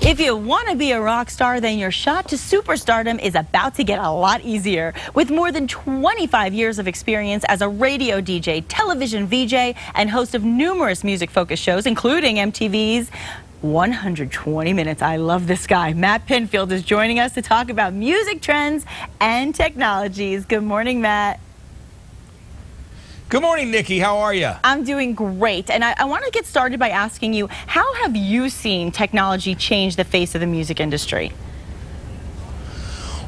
If you want to be a rock star, then your shot to superstardom is about to get a lot easier. With more than 25 years of experience as a radio DJ, television VJ, and host of numerous music-focused shows, including MTV's 120 Minutes. I love this guy. Matt Pinfield is joining us to talk about music trends and technologies. Good morning, Matt. Good morning, Nikki. How are you? I'm doing great. And I want to get started by asking you, how have you seen technology change the face of the music industry?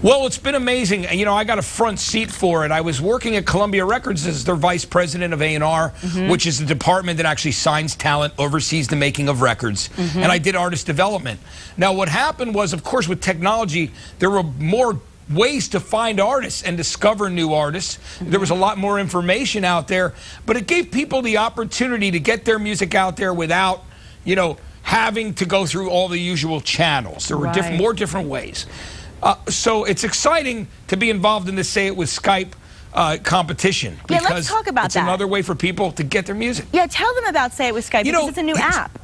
Well, it's been amazing. You know, I got a front seat for it. I was working at Columbia Records as their vice president of A&R, which is the department that actually signs talent, oversees the making of records. And I did artist development. Now, what happened was, of course, with technology, there were more ways to find artists and discover new artists. There was a lot more information out there, but it gave people the opportunity to get their music out there without, you know, having to go through all the usual channels. There were more different ways. So it's exciting to be involved in the Say It with Skype competition. Yeah, let's talk about it's another way for people to get their music. Yeah, tell them about Say It with Skype, because it's a new app.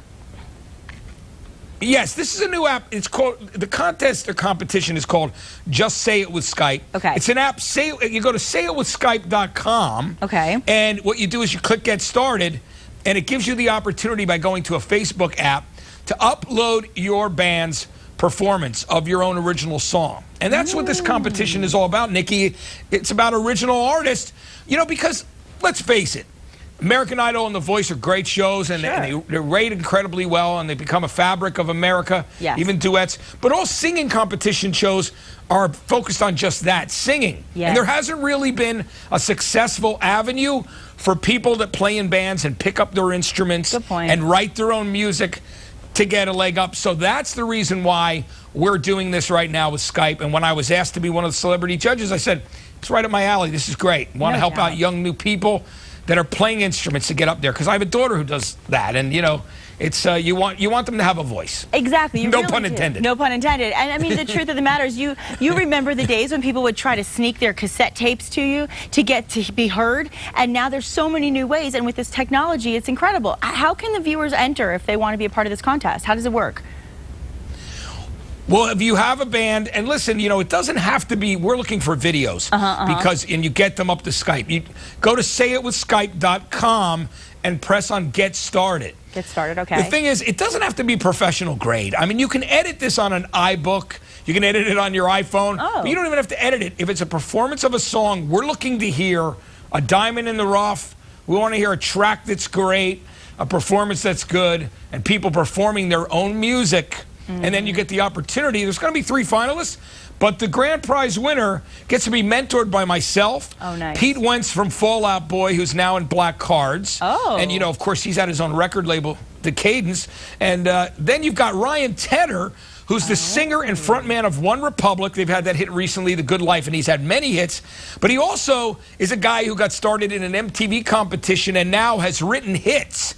Yes, this is a new app. It's called, the contest or competition is called Just Say It with Skype. Okay. It's an app. You go to sayitwithskype.com. Okay. And what you do is you click Get Started, and it gives you the opportunity by going to a Facebook app to upload your band's performance of your own original song. And that's what this competition is all about, Nikki. It's about original artists, you know, because let's face it, American Idol and The Voice are great shows, and, they rate incredibly well, and they become a fabric of America, even duets. But all singing competition shows are focused on just that, singing. And there hasn't really been a successful avenue for people that play in bands and pick up their instruments and write their own music to get a leg up. So that's the reason why we're doing this right now with Skype. And when I was asked to be one of the celebrity judges, I said, it's right up my alley. This is great. Want to help out young new people that are playing instruments to get up there, because I have a daughter who does that, and you know, it's you want them to have a voice. Exactly. No pun intended. No pun intended. And I mean, the truth of the matter is, you remember the days when people would try to sneak their cassette tapes to you to get to be heard, and now there's so many new ways, and with this technology, it's incredible. How can the viewers enter if they want to be a part of this contest? How does it work? Well, if you have a band, and listen, you know, it doesn't have to be, we're looking for videos, and you get them up to Skype. You go to sayitwithskype.com and press on Get Started. Get Started, okay. The thing is, it doesn't have to be professional grade. I mean, you can edit this on an iBook, you can edit it on your iPhone, but you don't even have to edit it. If it's a performance of a song, we're looking to hear a diamond in the rough. We want to hear a track that's great, a performance that's good, and people performing their own music. And then you get the opportunity. There's going to be 3 finalists, but the grand prize winner gets to be mentored by myself, Pete Wentz from Fall Out Boy, who's now in Black Cards. And, you know, of course, he's at his own record label, The Cadence. And then you've got Ryan Tedder, who's the singer and frontman of One Republic. They've had that hit recently, The Good Life, and he's had many hits. But he also is a guy who got started in an MTV competition and now has written hits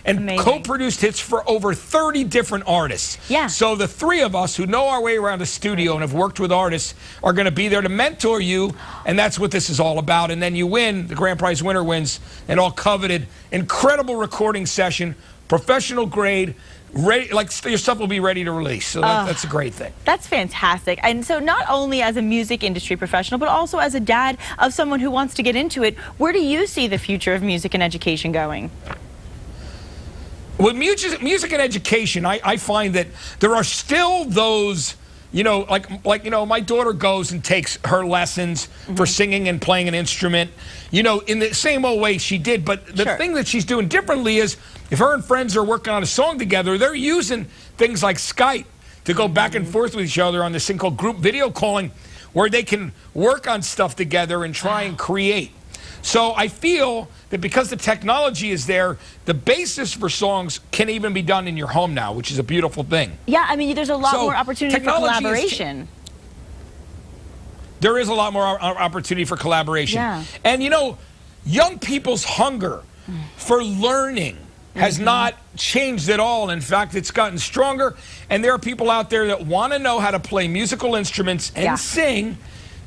and co-produced hits for over 30 different artists. So the 3 of us who know our way around the studio and have worked with artists are going to be there to mentor you, and that's what this is all about. And then you win, the grand prize winner wins, an all-coveted, incredible recording session, professional grade, ready, like your stuff will be ready to release. So that's a great thing. That's fantastic. And so not only as a music industry professional, but also as a dad of someone who wants to get into it, where do you see the future of music and education going? With music and education, I find that there are still those, you know, like you know, my daughter goes and takes her lessons for singing and playing an instrument, you know, in the same old way she did. But the thing that she's doing differently is, if her and friends are working on a song together, they're using things like Skype to go back and forth with each other on this thing called group video calling, where they can work on stuff together and try and create. So I feel that because the technology is there, the basis for songs can even be done in your home now, which is a beautiful thing. Yeah, I mean, there's a lot more opportunity for collaboration. There is a lot more opportunity for collaboration. And, you know, young people's hunger for learning has not changed at all. In fact, it's gotten stronger. And there are people out there that want to know how to play musical instruments and sing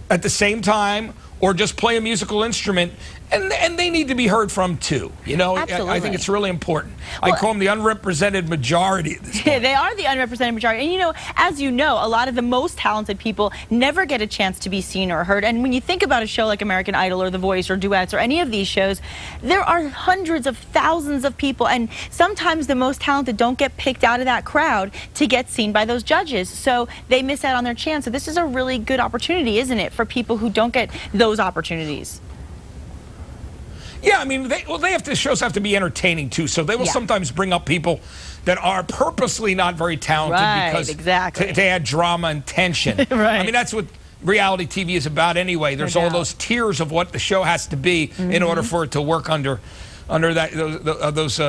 at the same time, or just play a musical instrument, and they need to be heard from too. You know, I think it's really important. Well, I call them the unrepresented majority at this point. They are the unrepresented majority. And you know, as you know, a lot of the most talented people never get a chance to be seen or heard. And when you think about a show like American Idol or The Voice or Duets or any of these shows, there are hundreds of thousands of people, and sometimes the most talented don't get picked out of that crowd to get seen by those judges. So they miss out on their chance. So this is a really good opportunity, isn't it, for people who don't get those opportunities? Yeah, I mean, shows have to be entertaining too. So they will sometimes bring up people that are purposely not very talented because to add drama and tension. I mean, that's what reality TV is about anyway. There's all those tiers of what the show has to be in order for it to work under those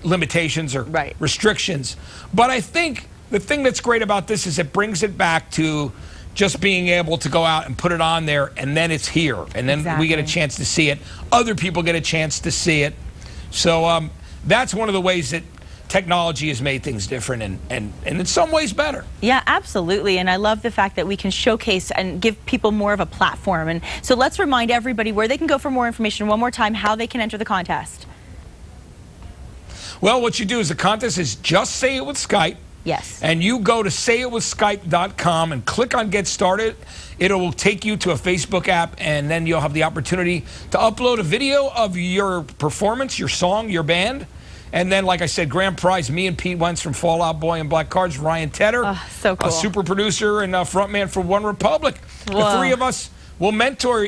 limitations or restrictions. But I think the thing that's great about this is it brings it back to just being able to go out and put it on there, and then it's here, and then we get a chance to see it. Other people get a chance to see it. So that's one of the ways that technology has made things different and in some ways better. Yeah, absolutely. And I love the fact that we can showcase and give people more of a platform. And so let's remind everybody where they can go for more information one more time, how they can enter the contest. Well, what you do is the contest is just Say It with Skype. Yes. And you go to sayitwithskype.com and click on Get Started. It will take you to a Facebook app, and then you'll have the opportunity to upload a video of your performance, your song, your band. And then, like I said, grand prize, me and Pete Wentz from Fall Out Boy and Black Cards, Ryan Tedder, so cool. A super producer and a frontman for One Republic. The three of us will mentor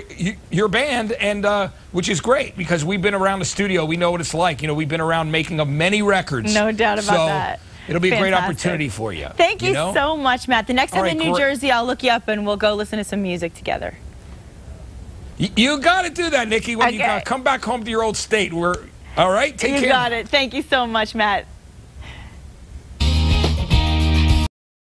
your band, and which is great because we've been around the studio. We know what it's like. You know, we've been around making of many records. No doubt about that. It'll be a great opportunity for you. Thank you so much, Matt. The next time in New Jersey, I'll look you up and we'll go listen to some music together. You got to do that, Nikki, when you come back home to your old state. All right? Take care. You got it. Thank you so much, Matt.